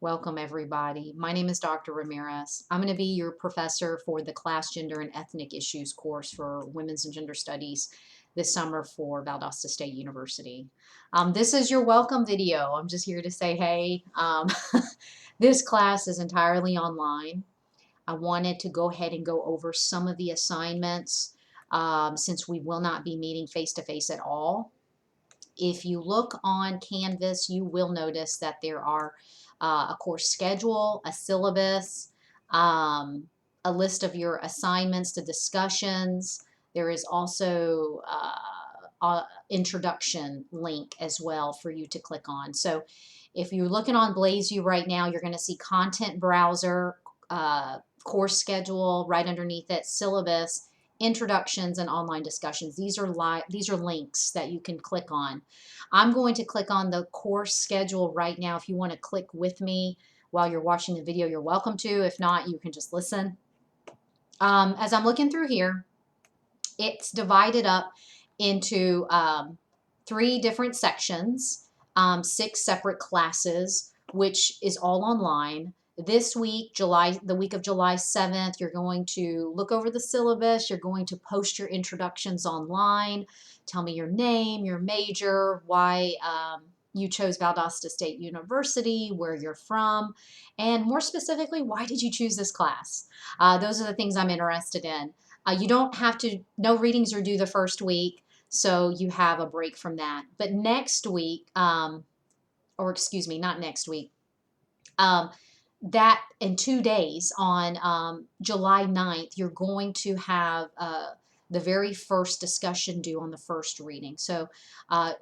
Welcome, everybody. My name is Dr. Ramirez. I'm going to be your professor for the Class, Gender, and Ethnic Issues course for Women's and Gender Studies this summer for Valdosta State University. This is your welcome video. I'm just here to say, hey, this class is entirely online. I wanted to go ahead and go over some of the assignments since we will not be meeting face-to-face at all. If you look on Canvas, you will notice that there are a course schedule, a syllabus, a list of your assignments, the discussions. There is also an introduction link as well for you to click on. So if you're looking on BlazeView right now, you're going to see content browser, course schedule, right underneath it, syllabus, introductions, and online discussions. These are links that you can click on. I'm going to click on the course schedule right now. If you want to click with me while you're watching the video, you're welcome to. If not, you can just listen. As I'm looking through here, it's divided up into 3 different sections, 6 separate classes, which is all online. This week, the week of July 7th, you're going to look over the syllabus. You're going to post your introductions online. Tell me your name, your major, why you chose Valdosta State University, where you're from, and more specifically, why did you choose this class? Those are the things I'm interested in. You don't have to, no readings are due the first week, so you have a break from that. But next week, or excuse me, not next week, that in 2 days on July 9th, you're going to have the very first discussion due on the first reading. So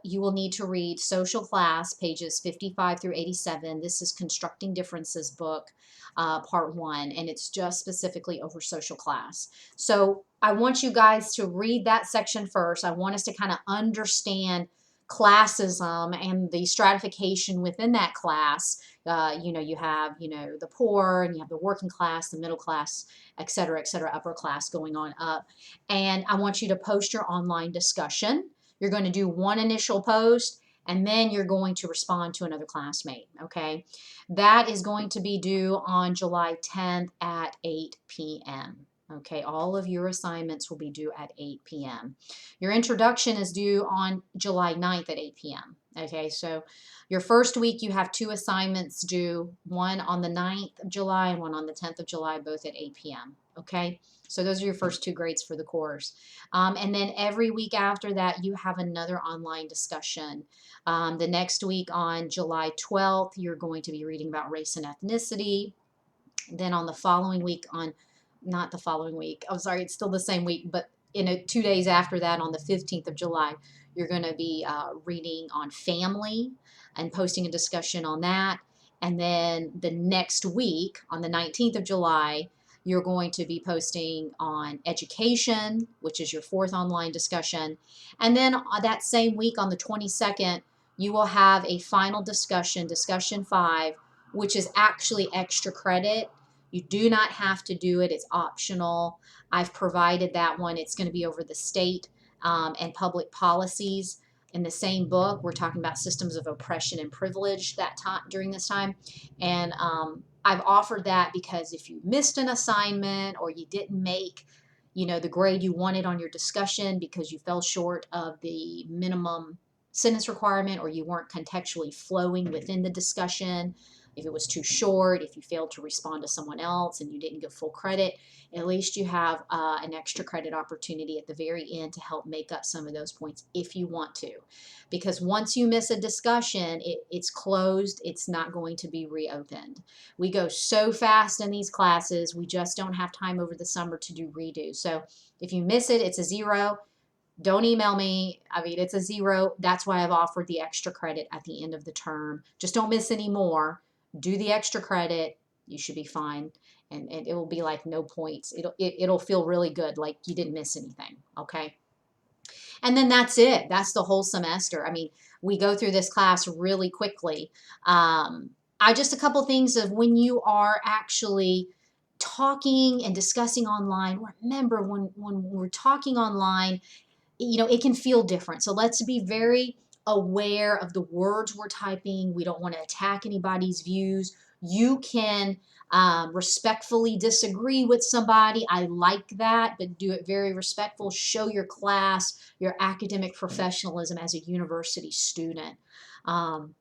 you will need to read Social Class, pages 55 through 87. This is Constructing Differences book, part 1, and it's just specifically over social class. So I want you guys to read that section first. I want us to kind of understand classism and the stratification within that class. You have, the poor, and you have the working class, the middle class, et cetera, upper class going on up. And I want you to post your online discussion. You're going to do one initial post, and then you're going to respond to another classmate, okay? That is going to be due on July 10th at 8 p.m. Okay, all of your assignments will be due at 8 p.m. Your introduction is due on July 9th at 8 p.m. Okay, so your first week you have 2 assignments due, one on the 9th of July and one on the 10th of July, both at 8 p.m. Okay, so those are your first 2 grades for the course. And then every week after that, you have another online discussion. The next week on July 12th, you're going to be reading about race and ethnicity. Then on the following week not the following week, I'm sorry, it's still the same week, but in 2 days after that, on the 15th of July, you're going to be reading on family and posting a discussion on that. And then the next week, on the 19th of July, you're going to be posting on education, which is your 4th online discussion. And then that same week, on the 22nd, you will have a final discussion, discussion 5, which is actually extra credit. You do not have to do it. It's optional. I've provided that one. It's going to be over the state and public policies. In the same book, we're talking about systems of oppression and privilege during this time. And I've offered that because if you missed an assignment or you didn't make, the grade you wanted on your discussion because you fell short of the minimum sentence requirement, or you weren't contextually flowing within the discussion, if it was too short, if you failed to respond to someone else and you didn't get full credit, at least you have an extra credit opportunity at the very end to help make up some of those points if you want to. Because once you miss a discussion, it's closed. It's not going to be reopened. We go so fast in these classes, we just don't have time over the summer to do redo. So if you miss it, it's a 0. Don't email me. It's a 0. That's why I've offered the extra credit at the end of the term. Just don't miss any more. Do the extra credit. You should be fine. And it will be like no points. It'll feel really good, like you didn't miss anything. Okay. And then that's it. That's the whole semester. We go through this class really quickly. Just a couple things of when you are actually talking and discussing online. Remember, when we're talking online, it can feel different. So let's be very aware of the words we're typing. We don't want to attack anybody's views. You can respectfully disagree with somebody. I like that, but do it very respectful. Show your class your academic professionalism as a university student. Um,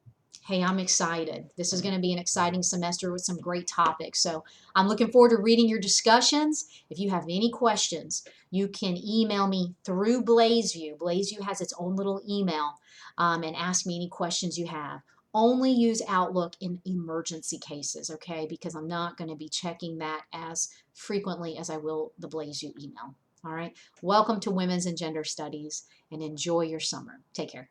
hey, I'm excited. This is going to be an exciting semester with some great topics. So I'm looking forward to reading your discussions. If you have any questions, you can email me through BlazeView. BlazeView has its own little email, and ask me any questions you have. Only use Outlook in emergency cases, okay? Because I'm not going to be checking that as frequently as I will the BlazeView email. All right. Welcome to Women's and Gender Studies, and enjoy your summer. Take care.